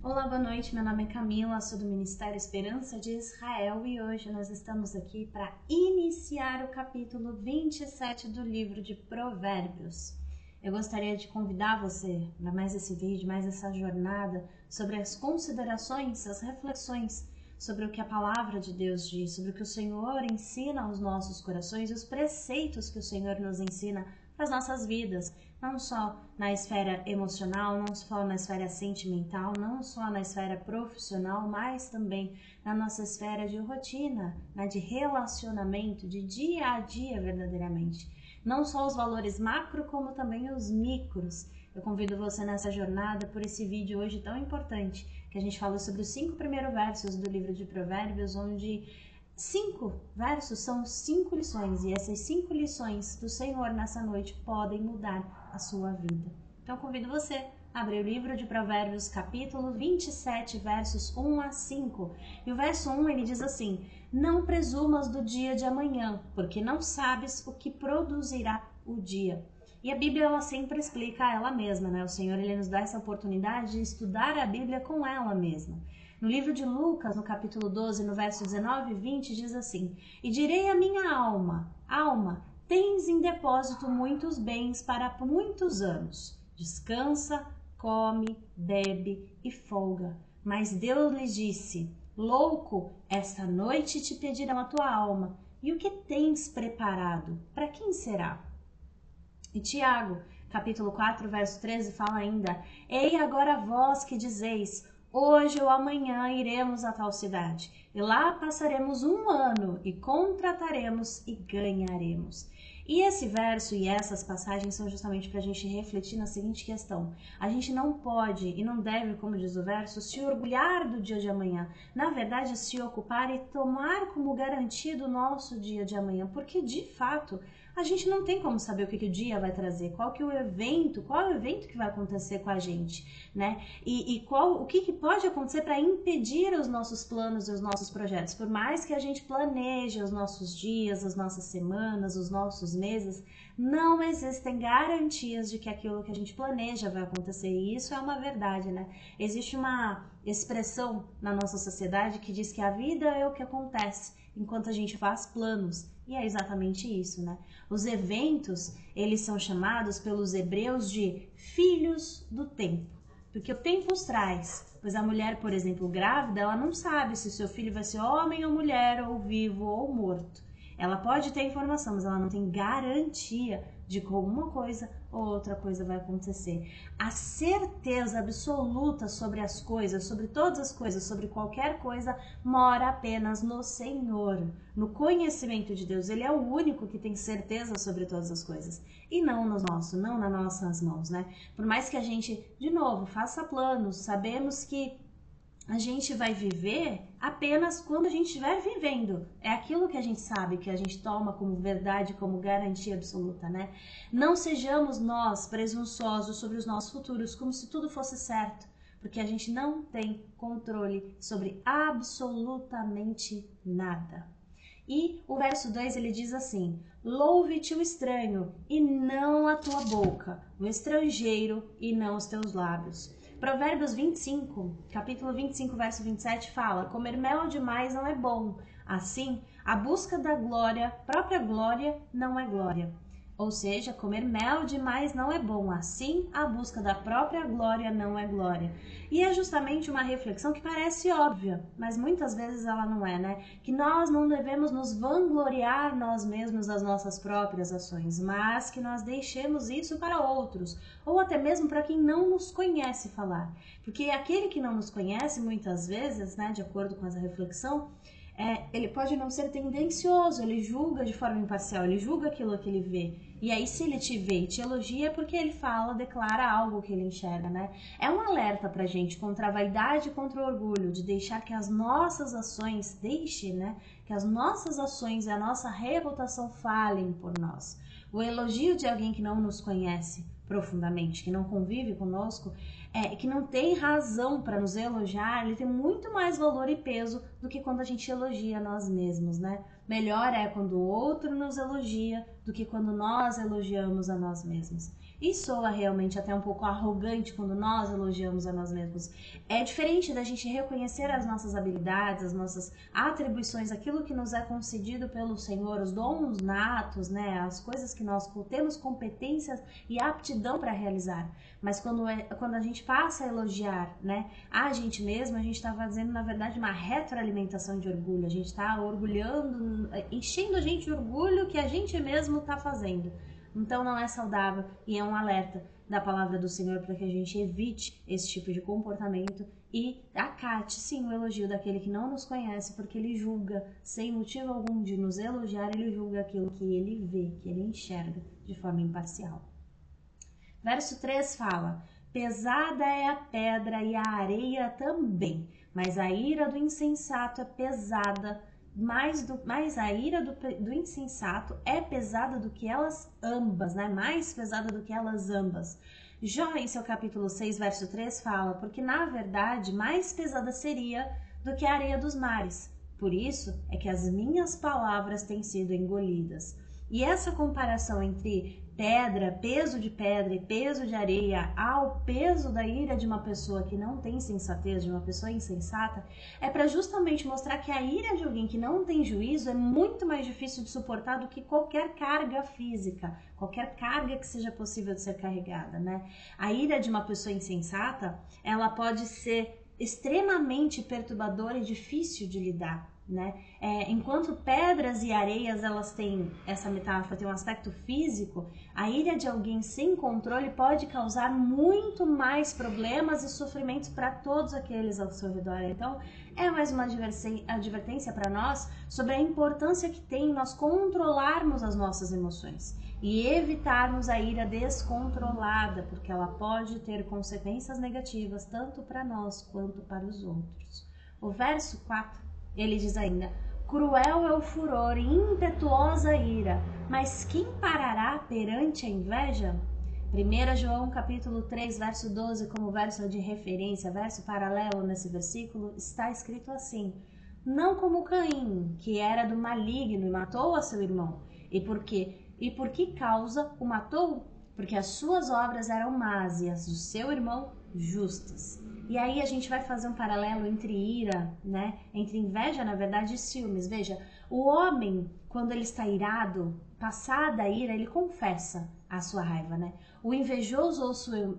Olá, boa noite. Meu nome é Camila, sou do Ministério Esperança de Israel e hoje nós estamos aqui para iniciar o capítulo 27 do livro de Provérbios. Eu gostaria de convidar você para mais esse vídeo, mais essa jornada sobre as considerações, as reflexões sobre o que a palavra de Deus diz, sobre o que o Senhor ensina aos nossos corações e os preceitos que o Senhor nos ensina para as nossas vidas, não só na esfera emocional, não só na esfera sentimental, não só na esfera profissional, mas também na nossa esfera de rotina, né, de relacionamento, de dia a dia verdadeiramente. Não só os valores macro, como também os micros. Eu convido você nessa jornada por esse vídeo hoje tão importante, que a gente fala sobre os 5 primeiros versos do livro de Provérbios, onde 5 versos são 5 lições, e essas 5 lições do Senhor nessa noite podem mudar a sua vida. Então convido você a abrir o livro de Provérbios, capítulo 27, versos 1 a 5. E o verso 1 ele diz assim: não presumas do dia de amanhã, porque não sabes o que produzirá o dia. E a Bíblia ela sempre explica ela mesma, né? O Senhor ele nos dá essa oportunidade de estudar a Bíblia com ela mesma. No livro de Lucas, no capítulo 12, no verso 19 e 20, diz assim: e direi à minha alma, alma, tens em depósito muitos bens para muitos anos. Descansa, come, bebe e folga. Mas Deus lhe disse: louco, esta noite te pedirão a tua alma. E o que tens preparado? Para quem será? E Tiago, capítulo 4, verso 13, fala ainda: ei agora vós que dizeis: hoje ou amanhã iremos a tal cidade, e lá passaremos um ano, e contrataremos e ganharemos. E esse verso e essas passagens são justamente para a gente refletir na seguinte questão: a gente não pode e não deve, como diz o verso, se orgulhar do dia de amanhã. Na verdade, se ocupar e tomar como garantido o nosso dia de amanhã, porque de fato a gente não tem como saber o que o dia vai trazer, qual é o evento que vai acontecer com a gente, né? E o que pode acontecer para impedir os nossos planos e os nossos projetos. Por mais que a gente planeje os nossos dias, as nossas semanas, os nossos meses, não existem garantias de que aquilo que a gente planeja vai acontecer. E isso é uma verdade, né? Existe uma expressão na nossa sociedade que diz que a vida é o que acontece enquanto a gente faz planos. E é exatamente isso, né? Os eventos, eles são chamados pelos hebreus de filhos do tempo, porque o tempo os traz. Pois a mulher, por exemplo, grávida, ela não sabe se o seu filho vai ser homem ou mulher, ou vivo ou morto. Ela pode ter informação, mas ela não tem garantia de que alguma coisa ou outra coisa vai acontecer. A certeza absoluta sobre as coisas, sobre todas as coisas, sobre qualquer coisa, mora apenas no Senhor, no conhecimento de Deus. Ele é o único que tem certeza sobre todas as coisas, e não no nosso, não nas nossas mãos, né? Por mais que a gente, de novo, faça planos, sabemos que a gente vai viver apenas quando a gente estiver vivendo. É aquilo que a gente sabe, que a gente toma como verdade, como garantia absoluta, né? Não sejamos nós presunçosos sobre os nossos futuros, como se tudo fosse certo, porque a gente não tem controle sobre absolutamente nada. E o verso 2 ele diz assim: louve-te o estranho e não a tua boca, o estrangeiro e não os teus lábios. Provérbios 25, capítulo 25, verso 27 fala: comer mel demais não é bom. Assim, a busca da glória, própria glória, não é glória. Ou seja, comer mel demais não é bom. Assim, a busca da própria glória não é glória. E é justamente uma reflexão que parece óbvia, mas muitas vezes ela não é, né? Que nós não devemos nos vangloriar nós mesmos das nossas próprias ações, mas que nós deixemos isso para outros, ou até mesmo para quem não nos conhece falar. Porque aquele que não nos conhece, muitas vezes, né, de acordo com essa reflexão, ele pode não ser tendencioso, ele julga de forma imparcial, ele julga aquilo que ele vê. E aí, se ele te vê e te elogia, é porque ele fala, declara algo que ele enxerga, né? É um alerta pra gente contra a vaidade e contra o orgulho, de deixar que as nossas ações, que as nossas ações e a nossa reputação falem por nós. O elogio de alguém que não nos conhece profundamente, que não convive conosco, que não tem razão para nos elogiar, ele tem muito mais valor e peso do que quando a gente elogia nós mesmos, né? Melhor é quando o outro nos elogia do que quando nós elogiamos a nós mesmos. E soa realmente até um pouco arrogante quando nós elogiamos a nós mesmos. É diferente da gente reconhecer as nossas habilidades, as nossas atribuições, aquilo que nos é concedido pelo Senhor, os dons natos, né? As coisas que nós temos competências e aptidão para realizar. Mas quando a gente passa a elogiar, né, a gente mesmo, a gente está fazendo, na verdade, uma retroalimentação de orgulho. A gente está orgulhando, enchendo a gente de orgulho que a gente mesmo está fazendo. Então não é saudável e é um alerta da palavra do Senhor para que a gente evite esse tipo de comportamento e acate, sim, o elogio daquele que não nos conhece, porque ele julga, sem motivo algum de nos elogiar, ele julga aquilo que ele vê, que ele enxerga de forma imparcial. Verso 3 fala: pesada é a pedra e a areia também, mas a ira do insensato é pesada, mas a ira do insensato é pesada do que elas ambas, né? Mais pesada do que elas ambas. Jó, em seu capítulo 6, verso 3, fala: porque na verdade mais pesada seria do que a areia dos mares. Por isso é que as minhas palavras têm sido engolidas. E essa comparação entre peso de pedra e peso de areia ao peso da ira de uma pessoa que não tem sensatez, de uma pessoa insensata, é para justamente mostrar que a ira de alguém que não tem juízo é muito mais difícil de suportar do que qualquer carga física, qualquer carga que seja possível de ser carregada, né? A ira de uma pessoa insensata, ela pode ser extremamente perturbadora e difícil de lidar, né? Enquanto pedras e areias, elas têm, essa metáfora tem um aspecto físico, a ira de alguém sem controle pode causar muito mais problemas e sofrimentos para todos aqueles ao seu redor. Então, é mais uma advertência para nós sobre a importância que tem nós controlarmos as nossas emoções e evitarmos a ira descontrolada, porque ela pode ter consequências negativas tanto para nós quanto para os outros. O verso 4, ele diz ainda: cruel é o furor e impetuosa a ira, mas quem parará perante a inveja? 1 João capítulo 3, verso 12, como verso de referência, verso paralelo nesse versículo, está escrito assim: não como Caim, que era do maligno e matou a seu irmão. E por que causa o matou? Porque as suas obras eram más e as do seu irmão justas. E aí a gente vai fazer um paralelo entre ira, né? Entre inveja, na verdade, e ciúmes. Veja, o homem, quando ele está irado, passada a ira, ele confessa a sua raiva, né? O invejoso ou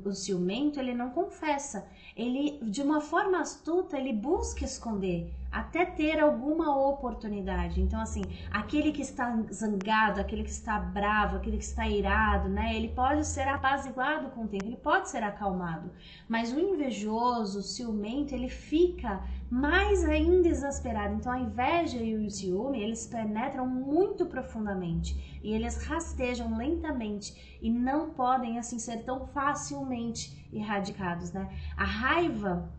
o ciumento, ele não confessa. Ele, de uma forma astuta, ele busca esconder, até ter alguma oportunidade. Então, assim, aquele que está zangado, aquele que está bravo, aquele que está irado, né? Ele pode ser apaziguado com o tempo, ele pode ser acalmado. Mas o invejoso, o ciumento, ele fica mais ainda exasperado. Então, a inveja e o ciúme, eles penetram muito profundamente e eles rastejam lentamente e não podem, assim, ser tão facilmente erradicados, né? A raiva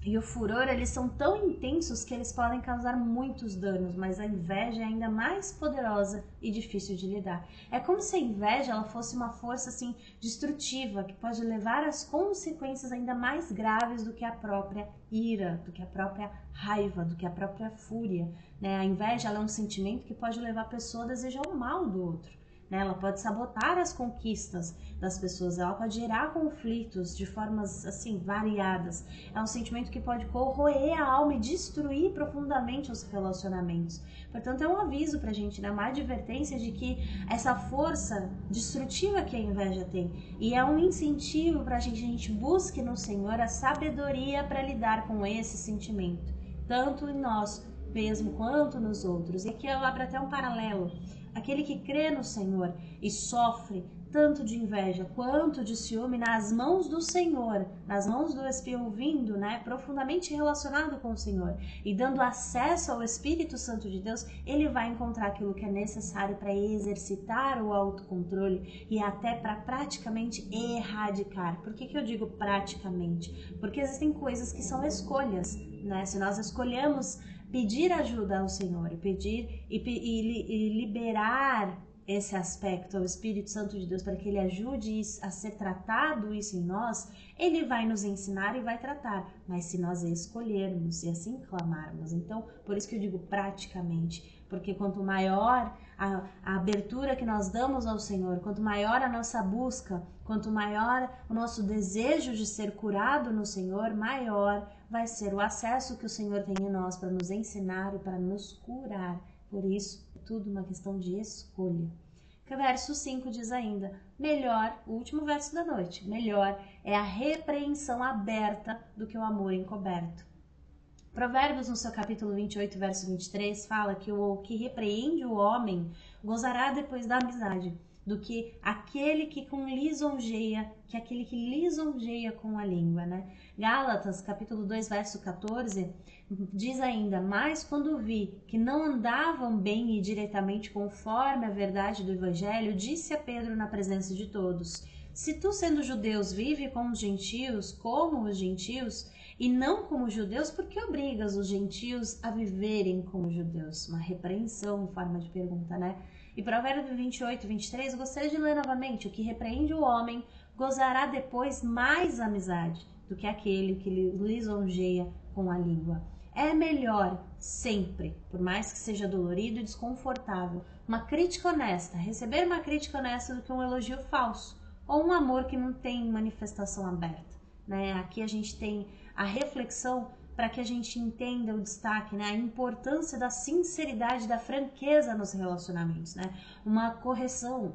e o furor, eles são tão intensos que eles podem causar muitos danos, mas a inveja é ainda mais poderosa e difícil de lidar. É como se a inveja ela fosse uma força assim destrutiva, que pode levar às consequências ainda mais graves do que a própria ira, do que a própria raiva, do que a própria fúria, né? A inveja ela é um sentimento que pode levar a pessoa a desejar o mal do outro. Ela pode sabotar as conquistas das pessoas, ela pode gerar conflitos de formas assim variadas. É um sentimento que pode corroer a alma e destruir profundamente os relacionamentos. Portanto, é um aviso pra gente, né? Uma advertência de que essa força destrutiva que a inveja tem, e é um incentivo pra gente, a gente busque no Senhor a sabedoria para lidar com esse sentimento, tanto em nós mesmo quanto nos outros. E aqui eu abro até um paralelo. Aquele que crê no Senhor e sofre tanto de inveja quanto de ciúme nas mãos do Senhor, nas mãos do Espírito vindo, né, profundamente relacionado com o Senhor e dando acesso ao Espírito Santo de Deus, ele vai encontrar aquilo que é necessário para exercitar o autocontrole e até para praticamente erradicar. Por que eu digo praticamente? Porque existem coisas que são escolhas, né? Se nós escolhemos pedir ajuda ao Senhor e pedir e liberar esse aspecto ao Espírito Santo de Deus para que ele ajude a ser tratado isso em nós, ele vai nos ensinar e vai tratar, mas se nós escolhermos e assim clamarmos. Então, por isso que eu digo praticamente, porque quanto maior a abertura que nós damos ao Senhor, quanto maior a nossa busca, quanto maior o nosso desejo de ser curado no Senhor, maior vai ser o acesso que o Senhor tem em nós para nos ensinar e para nos curar. Por isso, é tudo uma questão de escolha. Que o verso 5 diz ainda, melhor, o último verso da noite, melhor é a repreensão aberta do que o amor encoberto. Provérbios, no seu capítulo 28, verso 23, fala que o que repreende o homem gozará depois da amizade, do que aquele que lisonjeia com a língua, né? Gálatas, capítulo 2, verso 14, diz ainda, mas quando vi que não andavam bem e diretamente conforme a verdade do evangelho, disse a Pedro na presença de todos, se tu, sendo judeus, vive com os gentios, como os gentios, e não como os judeus, por que obrigas os gentios a viverem como judeus? Uma repreensão em forma de pergunta, né? E Provérbios 28, 23, gostaria de ler novamente. O que repreende o homem gozará depois mais amizade do que aquele que lisonjeia com a língua. É melhor sempre, por mais que seja dolorido e desconfortável, uma crítica honesta, receber uma crítica honesta do que um elogio falso ou um amor que não tem manifestação aberta, né? Aqui a gente tem a reflexão para que a gente entenda o destaque, né? A importância da sinceridade, da franqueza nos relacionamentos, né? Uma correção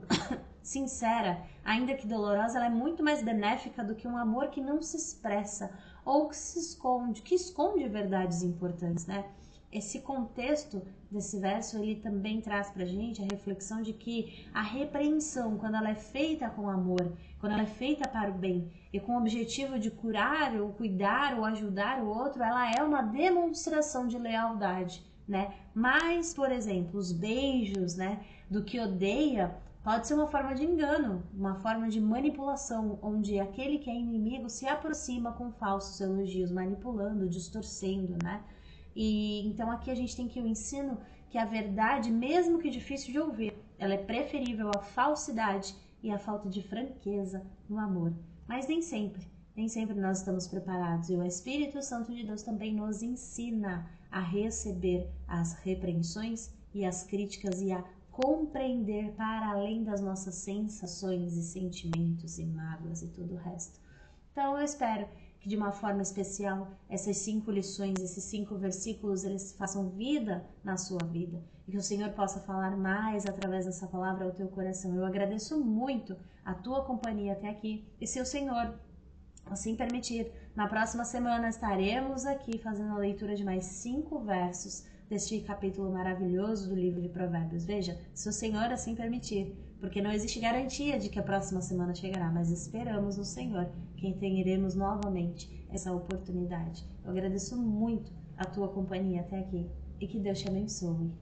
sincera, ainda que dolorosa, ela é muito mais benéfica do que um amor que não se expressa ou que esconde verdades importantes, né? Esse contexto desse verso, ele também traz pra gente a reflexão de que a repreensão, quando ela é feita com amor, quando ela é feita para o bem e com o objetivo de curar ou cuidar ou ajudar o outro, ela é uma demonstração de lealdade, né? Mas, por exemplo, os beijos, né, do que odeia, pode ser uma forma de engano, uma forma de manipulação, onde aquele que é inimigo se aproxima com falsos elogios, manipulando, distorcendo, né? E então aqui a gente tem que o ensino que a verdade, mesmo que difícil de ouvir, ela é preferível à falsidade e à falta de franqueza no amor. Mas nem sempre nós estamos preparados. E o Espírito Santo de Deus também nos ensina a receber as repreensões e as críticas e a compreender para além das nossas sensações e sentimentos e mágoas e tudo o resto. Então eu espero que de uma forma especial essas 5 lições, esses 5 versículos, eles façam vida na sua vida e que o Senhor possa falar mais através dessa palavra ao teu coração. Eu agradeço muito a tua companhia até aqui e se o Senhor assim permitir, na próxima semana estaremos aqui fazendo a leitura de mais 5 versos deste capítulo maravilhoso do livro de Provérbios. Veja, se o Senhor assim permitir, porque não existe garantia de que a próxima semana chegará, mas esperamos no Senhor que teremos novamente essa oportunidade. Eu agradeço muito a tua companhia até aqui e que Deus te abençoe.